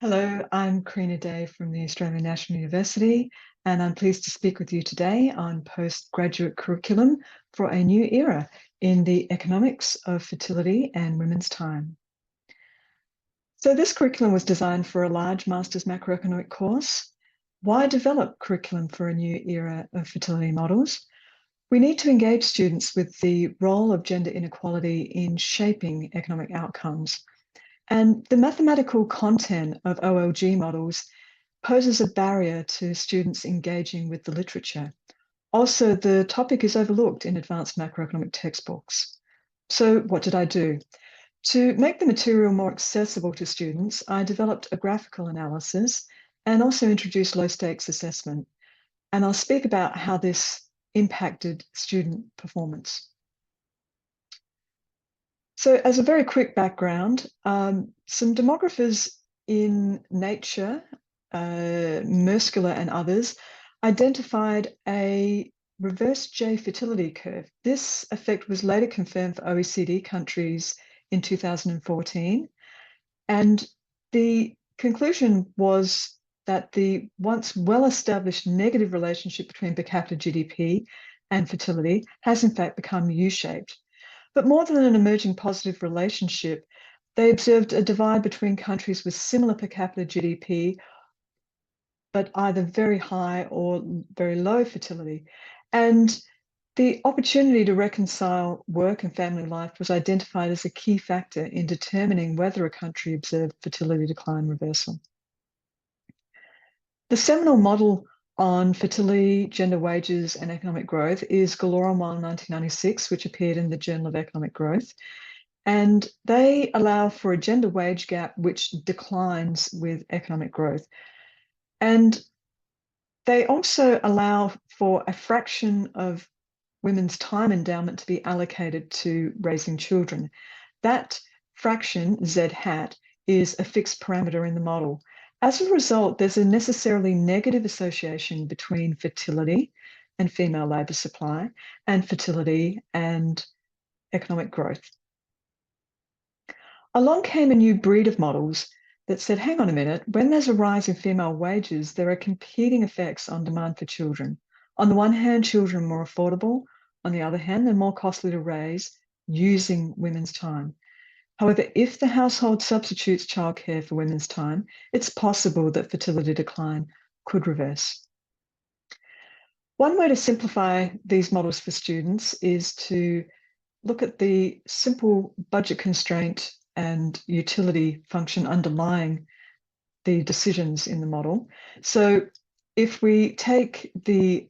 Hello, I'm Karina Day from the Australian National University, and I'm pleased to speak with you today on postgraduate curriculum for a new era in the economics of fertility and women's time. So this curriculum was designed for a large master's macroeconomic course. Why develop curriculum for a new era of fertility models? We need to engage students with the role of gender inequality in shaping economic outcomes. And the mathematical content of OLG models poses a barrier to students engaging with the literature. Also, the topic is overlooked in advanced macroeconomic textbooks. So what did I do? To make the material more accessible to students, I developed a graphical analysis and also introduced low stakes assessment. And I'll speak about how this impacted student performance. So as a very quick background, some demographers in Nature, Merskula and others, identified a reverse J fertility curve. This effect was later confirmed for OECD countries in 2014. And the conclusion was that the once well-established negative relationship between per capita GDP and fertility has in fact become U-shaped. But more than an emerging positive relationship, they observed a divide between countries with similar per capita GDP, but either very high or very low fertility. And the opportunity to reconcile work and family life was identified as a key factor in determining whether a country observed fertility decline reversal. The seminal model on fertility, gender wages, and economic growth is Galorum 1996, which appeared in the Journal of Economic Growth. And they allow for a gender wage gap which declines with economic growth. And they also allow for a fraction of women's time endowment to be allocated to raising children. That fraction, Z hat, is a fixed parameter in the model. As a result, there's a necessarily negative association between fertility and female labour supply and fertility and economic growth. Along came a new breed of models that said, hang on a minute, when there's a rise in female wages, there are competing effects on demand for children. On the one hand, children are more affordable. On the other hand, they're more costly to raise using women's time. However, if the household substitutes childcare for women's time, it's possible that fertility decline could reverse. One way to simplify these models for students is to look at the simple budget constraint and utility function underlying the decisions in the model. So if we take the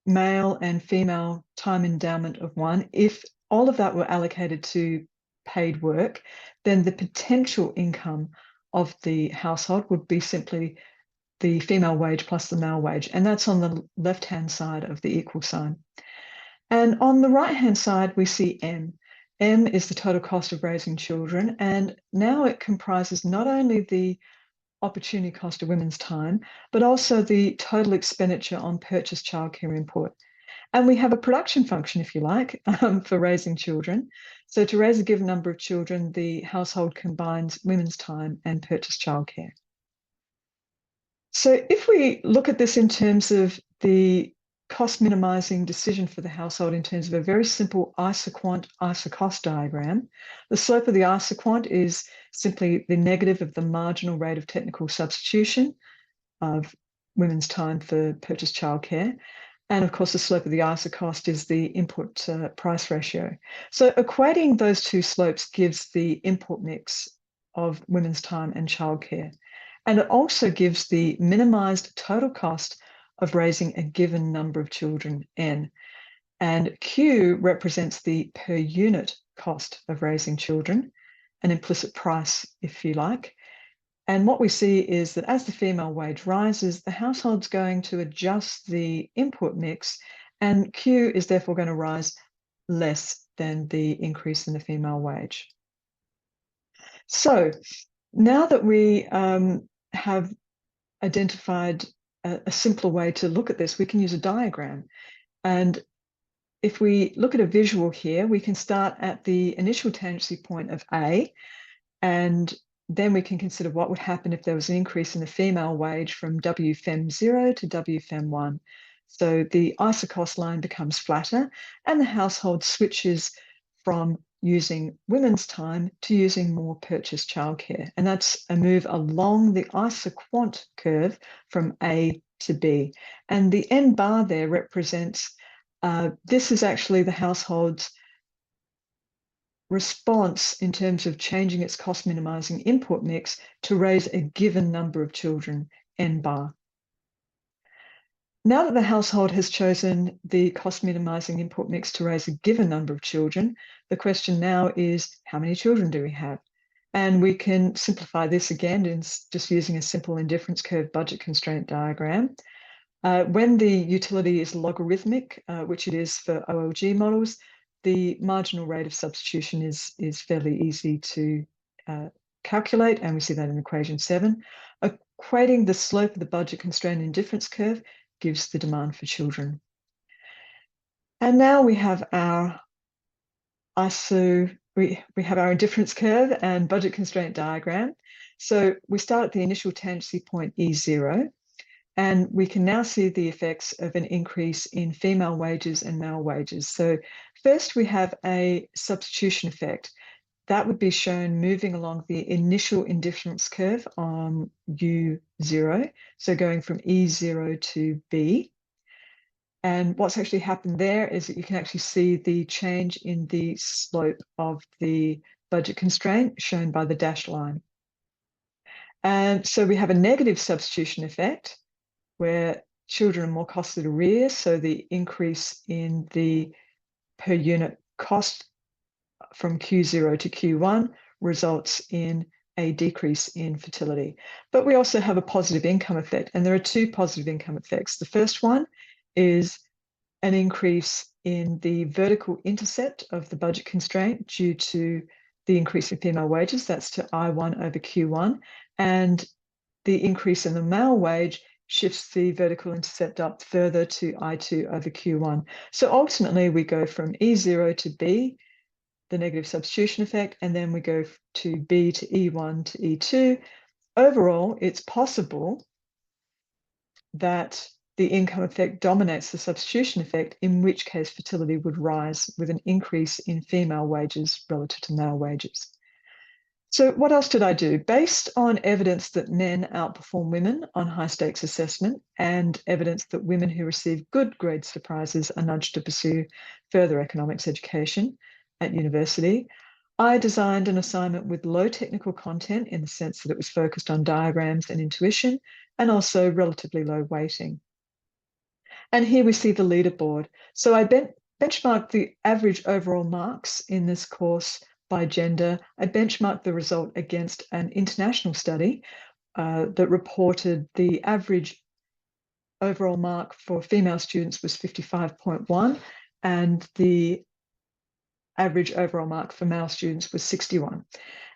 male and female time endowment of one, if all of that were allocated to paid work, then the potential income of the household would be simply the female wage plus the male wage. And that's on the left-hand side of the equal sign. And on the right-hand side, we see M. M is the total cost of raising children. And now it comprises not only the opportunity cost of women's time, but also the total expenditure on purchased childcare input. And we have a production function, if you like, for raising children. So to raise a given number of children, the household combines women's time and purchased childcare. So if we look at this in terms of the cost minimizing decision for the household in terms of a very simple isoquant isocost diagram, the slope of the isoquant is simply the negative of the marginal rate of technical substitution of women's time for purchased childcare. And of course, the slope of the isocost is the input price ratio. So equating those two slopes gives the input mix of women's time and childcare. And it also gives the minimized total cost of raising a given number of children, N. And Q represents the per unit cost of raising children, an implicit price, if you like. And what we see is that as the female wage rises, the household's going to adjust the input mix, and Q is therefore going to rise less than the increase in the female wage. So now that we have identified a simpler way to look at this, we can use a diagram. And if we look at a visual here, we can start at the initial tangency point of A, and then we can consider what would happen if there was an increase in the female wage from WFEM 0 to WFEM 1. So the ISOCOS line becomes flatter and the household switches from using women's time to using more purchased childcare. And that's a move along the isoquant curve from A to B. And the N bar there represents, this is actually the household's response in terms of changing its cost minimizing input mix to raise a given number of children, N bar. Now that the household has chosen the cost minimizing input mix to raise a given number of children, the question now is, how many children do we have? And we can simplify this again in just using a simple indifference curve budget constraint diagram. When the utility is logarithmic, which it is for OLG models, the marginal rate of substitution is fairly easy to calculate, and we see that in equation 7. Equating the slope of the budget constraint indifference curve gives the demand for children. And now we have our we have our indifference curve and budget constraint diagram. So we start at the initial tangency point E0, and we can now see the effects of an increase in female wages and male wages. So first we have a substitution effect. That would be shown moving along the initial indifference curve on U0, so going from E0 to B. And what's actually happened there is that you can actually see the change in the slope of the budget constraint shown by the dashed line. And so we have a negative substitution effect where children are more costly to rear, so the increase in the per unit cost from Q0 to Q1 results in a decrease in fertility. But we also have a positive income effect, and there are two positive income effects. The first one is an increase in the vertical intercept of the budget constraint due to the increase in female wages, that's to I1 over Q1, and the increase in the male wage shifts the vertical intercept up further to I2 over Q1. So ultimately we go from E0 to B, the negative substitution effect, and then we go to B to E1 to E2. Overall, it's possible that the income effect dominates the substitution effect, in which case fertility would rise with an increase in female wages relative to male wages. So what else did I do? Based on evidence that men outperform women on high stakes assessment and evidence that women who receive good grades for prizes are nudged to pursue further economics education at university, I designed an assignment with low technical content in the sense that it was focused on diagrams and intuition, and also relatively low weighting. And here we see the leaderboard. So I benchmarked the average overall marks in this course by gender. I benchmarked the result against an international study that reported the average overall mark for female students was 55.1, and the average overall mark for male students was 61.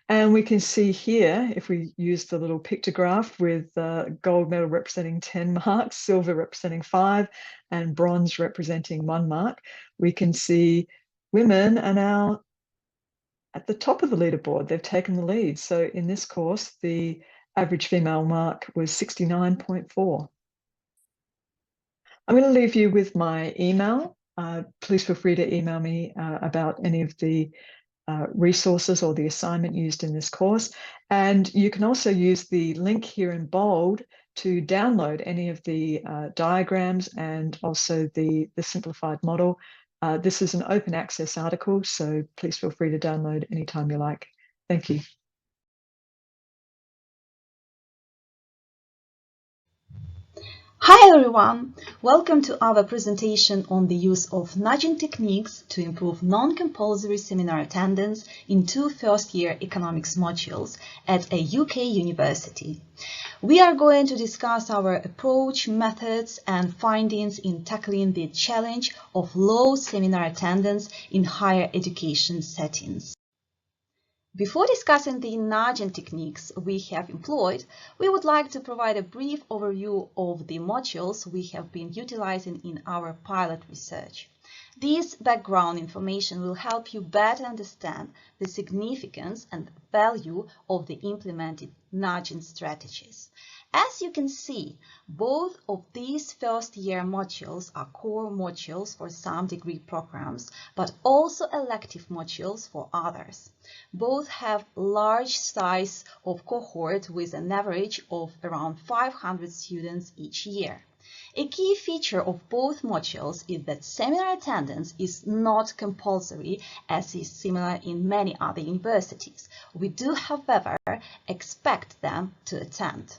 And we can see here, if we use the little pictograph with gold medal representing 10 marks, silver representing 5, and bronze representing 1 mark, we can see women are now at the top of the leaderboard. They've taken the lead. So in this course, the average female mark was 69.4. I'm going to leave you with my email. Please feel free to email me about any of the resources or the assignment used in this course. And you can also use the link here in bold to download any of the diagrams and also the simplified model. This is an open access article, so please feel free to download anytime you like. Thank you. Hi everyone! Welcome to our presentation on the use of nudging techniques to improve non-compulsory seminar attendance in 2 first-year economics modules at a UK university. We are going to discuss our approach, methods and findings in tackling the challenge of low seminar attendance in higher education settings. Before discussing the nudging techniques we have employed, we would like to provide a brief overview of the modules we have been utilizing in our pilot research. This background information will help you better understand the significance and value of the implemented nudging strategies. As you can see, both of these first-year modules are core modules for some degree programs, but also elective modules for others. Both have large size of cohort with an average of around 500 students each year. A key feature of both modules is that seminar attendance is not compulsory, as is similar in many other universities. We do, however, expect them to attend.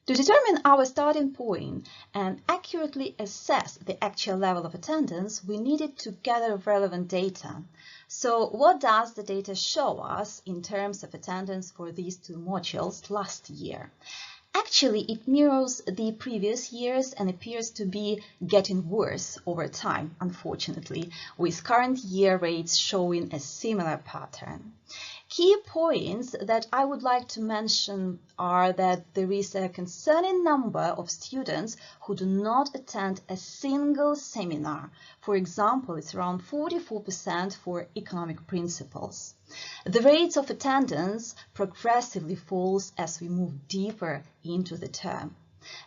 To determine our starting point and accurately assess the actual level of attendance, we needed to gather relevant data. So what does the data show us in terms of attendance for these two modules last year? Actually, it mirrors the previous years and appears to be getting worse over time, unfortunately, with current year rates showing a similar pattern. Key points that I would like to mention are that there is a concerning number of students who do not attend a single seminar. For example, it's around 44% for economic principles. The rates of attendance progressively falls as we move deeper into the term.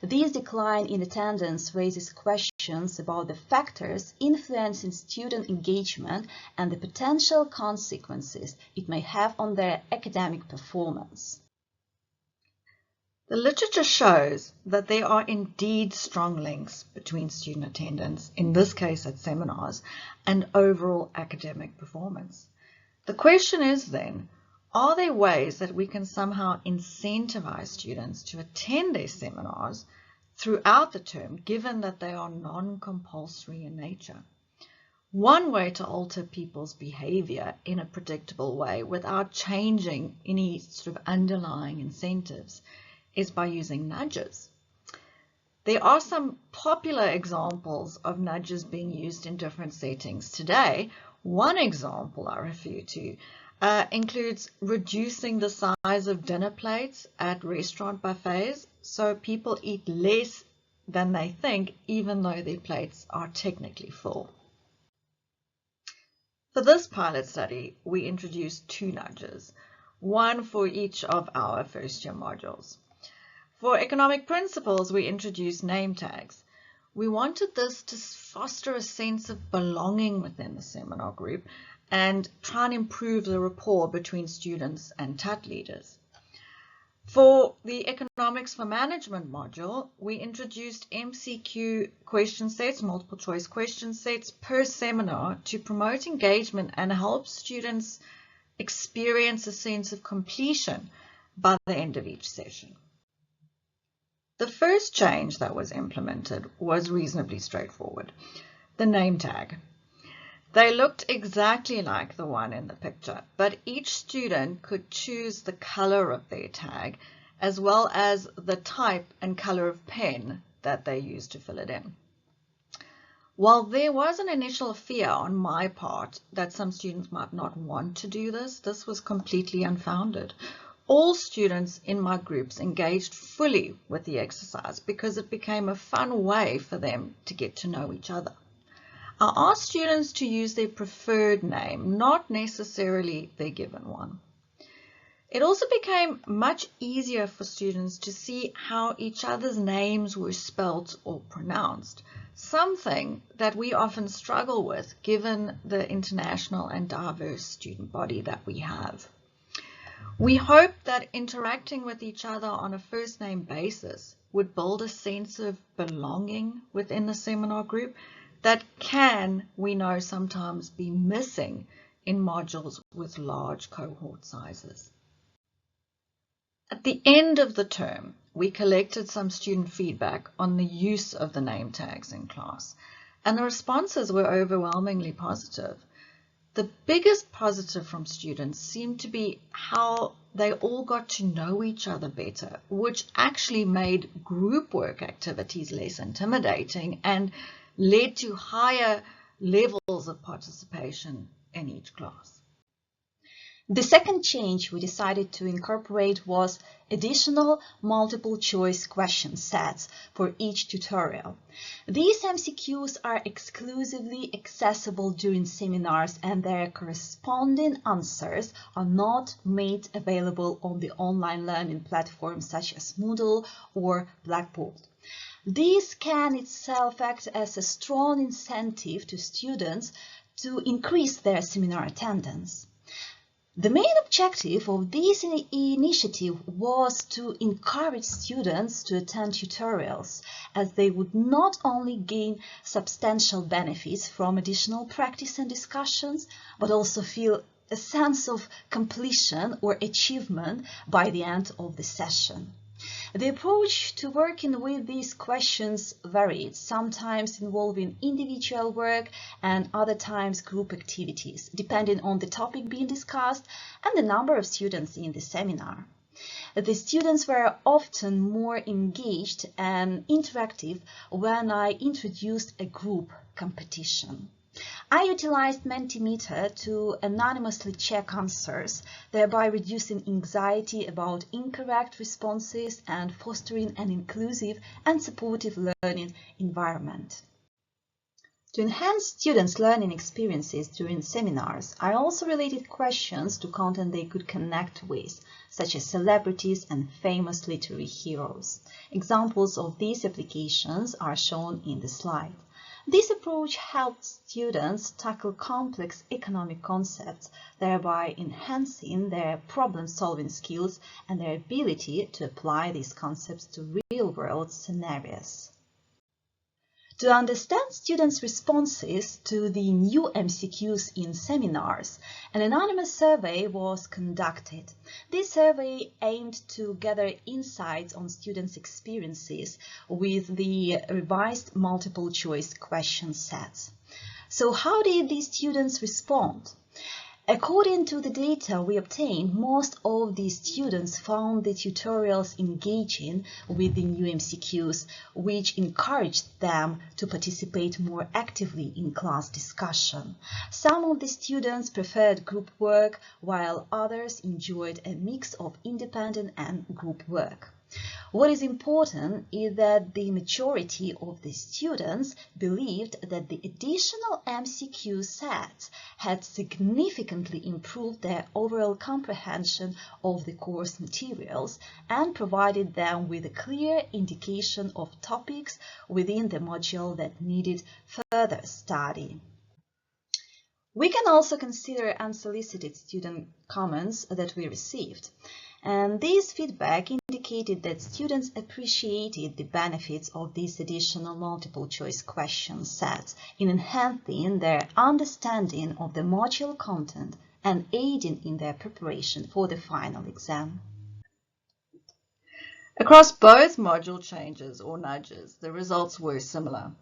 This decline in attendance raises questions about the factors influencing student engagement and the potential consequences it may have on their academic performance. The literature shows that there are indeed strong links between student attendance, in this case at seminars, and overall academic performance. The question is then, are there ways that we can somehow incentivize students to attend their seminars throughout the term, given that they are non-compulsory in nature? One way to alter people's behavior in a predictable way without changing any sort of underlying incentives is by using nudges. There are some popular examples of nudges being used in different settings today. One example I refer to includes reducing the size of dinner plates at restaurant buffets so people eat less than they think, even though their plates are technically full. For this pilot study, we introduced two nudges, one for each of our first-year modules. For economic principles, we introduced name tags. We wanted this to foster a sense of belonging within the seminar group and try and improve the rapport between students and TUT leaders. For the Economics for Management module, we introduced MCQ question sets, multiple choice question sets per seminar to promote engagement and help students experience a sense of completion by the end of each session. The first change that was implemented was reasonably straightforward, the name tag. They looked exactly like the one in the picture, but each student could choose the color of their tag as well as the type and color of pen that they used to fill it in. While there was an initial fear on my part that some students might not want to do this, this was completely unfounded. All students in my groups engaged fully with the exercise because it became a fun way for them to get to know each other. I asked students to use their preferred name, not necessarily their given one. It also became much easier for students to see how each other's names were spelt or pronounced, something that we often struggle with given the international and diverse student body that we have. We hoped that interacting with each other on a first name basis would build a sense of belonging within the seminar group that can, we know, sometimes be missing in modules with large cohort sizes. At the end of the term, we collected some student feedback on the use of the name tags in class, and the responses were overwhelmingly positive. The biggest positive from students seemed to be how they all got to know each other better, which actually made group work activities less intimidating and led to higher levels of participation in each class. The second change we decided to incorporate was additional multiple choice question sets for each tutorial. These MCQs are exclusively accessible during seminars, and their corresponding answers are not made available on the online learning platforms such as Moodle or Blackboard. This can itself act as a strong incentive to students to increase their seminar attendance. The main objective of this initiative was to encourage students to attend tutorials, as they would not only gain substantial benefits from additional practice and discussions, but also feel a sense of completion or achievement by the end of the session. The approach to working with these questions varied, sometimes involving individual work and other times group activities, depending on the topic being discussed and the number of students in the seminar. The students were often more engaged and interactive when I introduced a group competition. I utilized Mentimeter to anonymously check answers, thereby reducing anxiety about incorrect responses and fostering an inclusive and supportive learning environment. To enhance students' learning experiences during seminars, I also related questions to content they could connect with, such as celebrities and famous literary heroes. Examples of these applications are shown in the slide. This approach helps students tackle complex economic concepts, thereby enhancing their problem-solving skills and their ability to apply these concepts to real-world scenarios. To understand students' responses to the new MCQs in seminars, an anonymous survey was conducted. This survey aimed to gather insights on students' experiences with the revised multiple choice question sets. So how did these students respond? According to the data we obtained, most of the students found the tutorials engaging with the new MCQs, which encouraged them to participate more actively in class discussion. Some of the students preferred group work, while others enjoyed a mix of independent and group work. What is important is that the majority of the students believed that the additional MCQ sets had significantly improved their overall comprehension of the course materials and provided them with a clear indication of topics within the module that needed further study. We can also consider unsolicited student comments that we received. And this feedback indicated that students appreciated the benefits of these additional multiple choice question sets in enhancing their understanding of the module content and aiding in their preparation for the final exam. Across both module changes or nudges, the results were similar.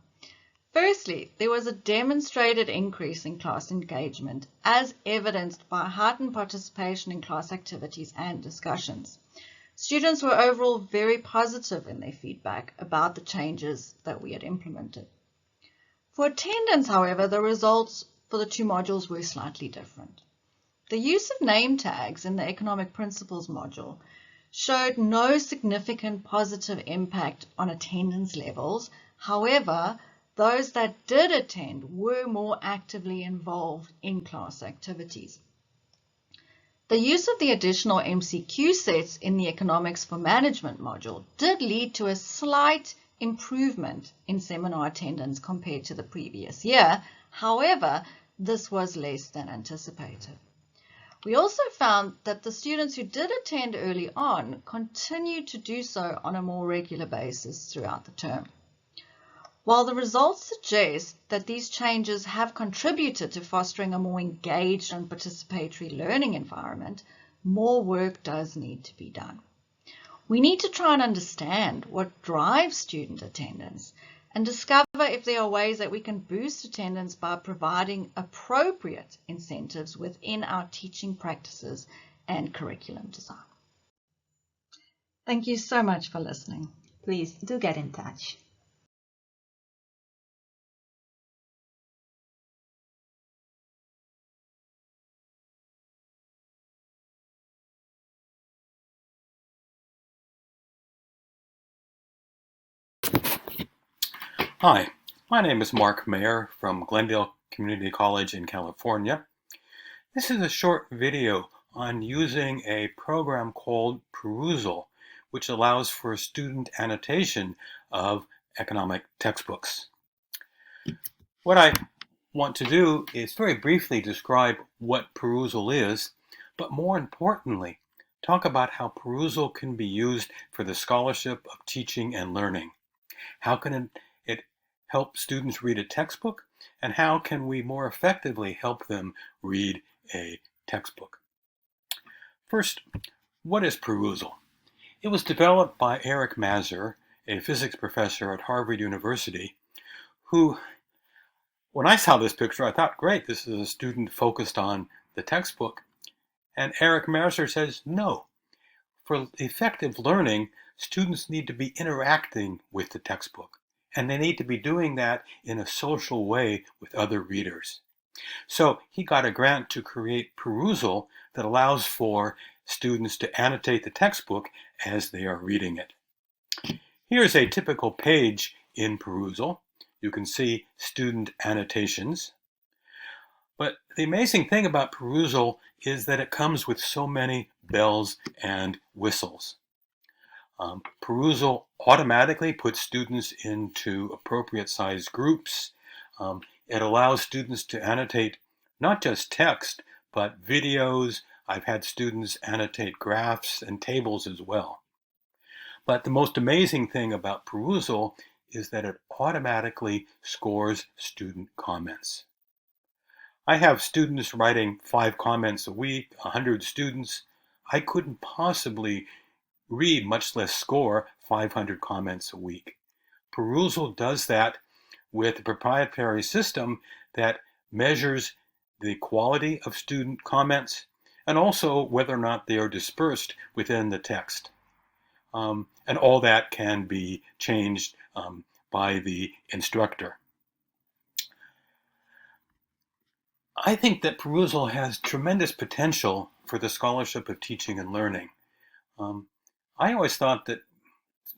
Firstly, there was a demonstrated increase in class engagement, as evidenced by heightened participation in class activities and discussions. Students were overall very positive in their feedback about the changes that we had implemented. For attendance, however, the results for the two modules were slightly different. The use of name tags in the Economic Principles module showed no significant positive impact on attendance levels. However, those that did attend were more actively involved in class activities. The use of the additional MCQ sets in the Economics for Management module did lead to a slight improvement in seminar attendance compared to the previous year. However, this was less than anticipated. We also found that the students who did attend early on continued to do so on a more regular basis throughout the term. While the results suggest that these changes have contributed to fostering a more engaged and participatory learning environment, more work does need to be done. We need to try and understand what drives student attendance and discover if there are ways that we can boost attendance by providing appropriate incentives within our teaching practices and curriculum design. Thank you so much for listening. Please do get in touch. Hi, my name is Mark Mayer from Glendale Community College in California. This is a short video on using a program called Perusall, which allows for student annotation of economic textbooks. What I want to do is very briefly describe what Perusall is, but more importantly, talk about how Perusall can be used for the scholarship of teaching and learning. How can it help students read a textbook, and how can we more effectively help them read a textbook? First, what is Perusall? It was developed by Eric Mazur, a physics professor at Harvard University, who, when I saw this picture, I thought, great, this is a student focused on the textbook. And Eric Mazur says, no. For effective learning, students need to be interacting with the textbook, and they need to be doing that in a social way with other readers. So he got a grant to create Perusall that allows for students to annotate the textbook as they are reading it. Here's a typical page in Perusall. You can see student annotations. But the amazing thing about Perusall is that it comes with so many bells and whistles. Perusall automatically puts students into appropriate sized groups. It allows students to annotate not just text, but videos. I've had students annotate graphs and tables as well. But the most amazing thing about Perusall is that it automatically scores student comments. I have students writing 5 comments a week, 100 students. I couldn't possibly read, much less score, 500 comments a week. Perusall does that with a proprietary system that measures the quality of student comments and also whether or not they are dispersed within the text. And all that can be changed by the instructor. I think that Perusall has tremendous potential for the scholarship of teaching and learning. I always thought that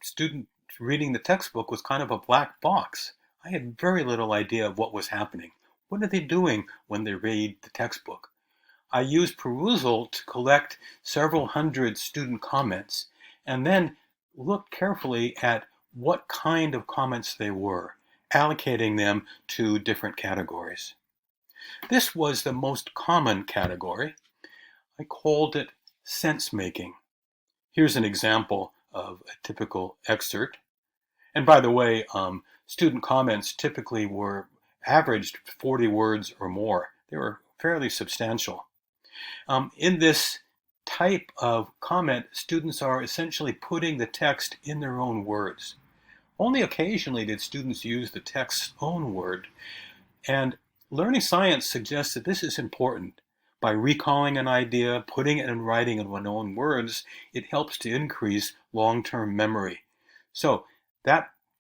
students reading the textbook was kind of a black box. I had very little idea of what was happening. What are they doing when they read the textbook? I used Perusall to collect several hundred student comments and then look carefully at what kind of comments they were, allocating them to different categories. This was the most common category. I called it sense making. Here's an example of a typical excerpt. And by the way, student comments typically were averaged 40 words or more. They were fairly substantial. In this type of comment, students are essentially putting the text in their own words. Only occasionally did students use the text's own word. And learning science suggests that this is important. By recalling an idea, putting it in writing in one's own words, it helps to increase long-term memory. So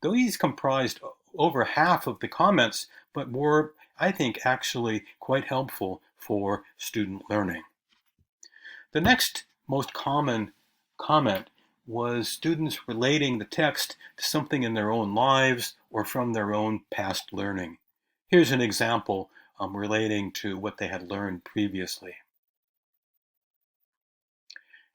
these comprised over half of the comments, but were, I think, actually quite helpful for student learning. The next most common comment was students relating the text to something in their own lives or from their own past learning. Here's an example relating to what they had learned previously.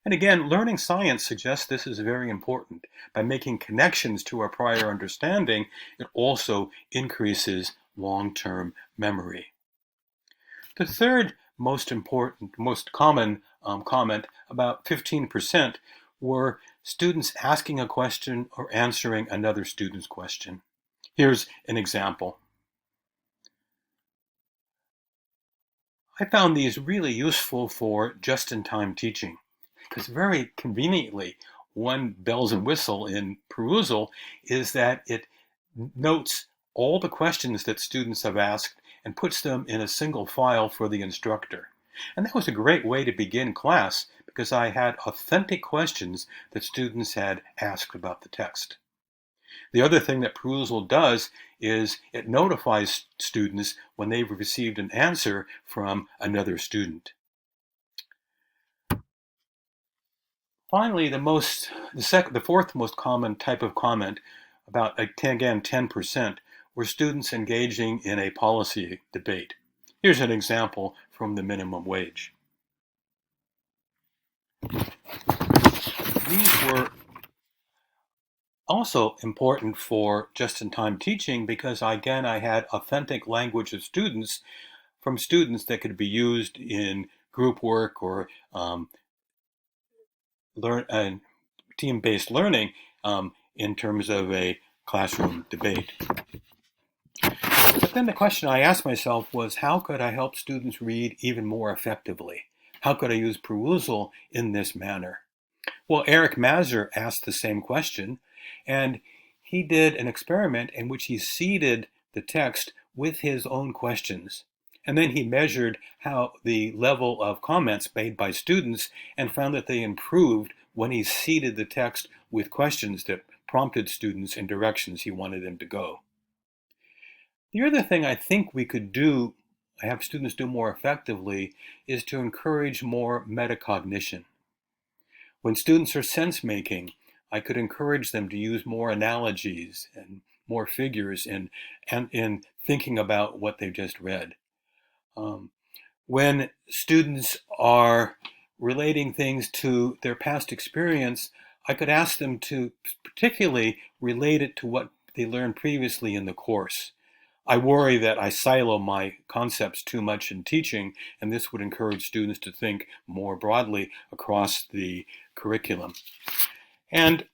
And again, learning science suggests this is very important. By making connections to our prior understanding, it also increases long-term memory. The third most common comment, about 15%, were students asking a question or answering another student's question. Here's an example. I found these really useful for just-in-time teaching because very conveniently, one bells and whistle in Perusall is that it notes all the questions that students have asked and puts them in a single file for the instructor. And that was a great way to begin class because I had authentic questions that students had asked about the text. The other thing that Perusall does is it notifies students when they've received an answer from another student. Finally, the fourth most common type of comment, about again 10%, were students engaging in a policy debate. Here's an example from the minimum wage. These were also important for just-in-time teaching because, again, I had authentic language of students from students that could be used in group work or team-based learning in terms of a classroom debate. But then the question I asked myself was, how could I help students read even more effectively? How could I use perusal in this manner? Well, Eric Mazur asked the same question, and he did an experiment in which he seeded the text with his own questions. And then he measured how the level of comments made by students and found that they improved when he seeded the text with questions that prompted students in directions he wanted them to go. The other thing I think we could do, have students do more effectively, is to encourage more metacognition. When students are sense-making, I could encourage them to use more analogies and more figures in thinking about what they've just read. When students are relating things to their past experience, I could ask them to particularly relate it to what they learned previously in the course. I worry that I silo my concepts too much in teaching, and this would encourage students to think more broadly across the curriculum. And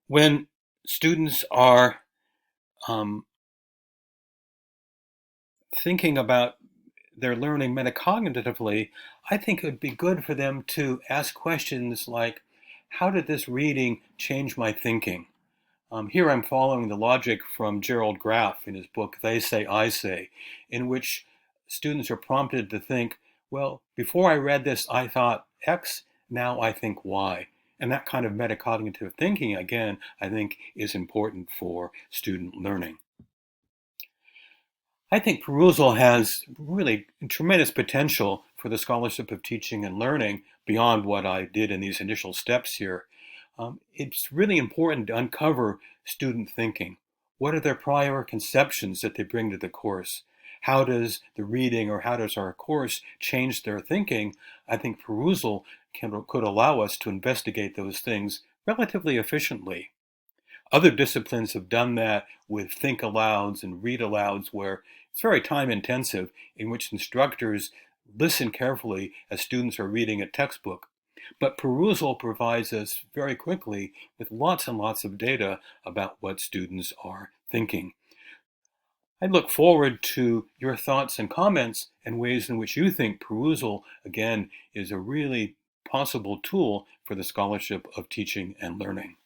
when students are thinking about their learning metacognitively, I think it would be good for them to ask questions like, how did this reading change my thinking? Here I'm following the logic from Gerald Graff in his book, They Say, I Say, in which students are prompted to think, well, before I read this, I thought X, now I think Y. And that kind of metacognitive thinking, again, I think is important for student learning. I think perusal has really tremendous potential for the scholarship of teaching and learning beyond what I did in these initial steps here. It's really important to uncover student thinking. What are their prior conceptions that they bring to the course? How does the reading or how does our course change their thinking? I think perusal could allow us to investigate those things relatively efficiently. Other disciplines have done that with think alouds and read alouds, where it's very time intensive, in which instructors listen carefully as students are reading a textbook. But perusal provides us very quickly with lots and lots of data about what students are thinking. I look forward to your thoughts and comments and ways in which you think perusal, again, is a really possible tool for the scholarship of teaching and learning.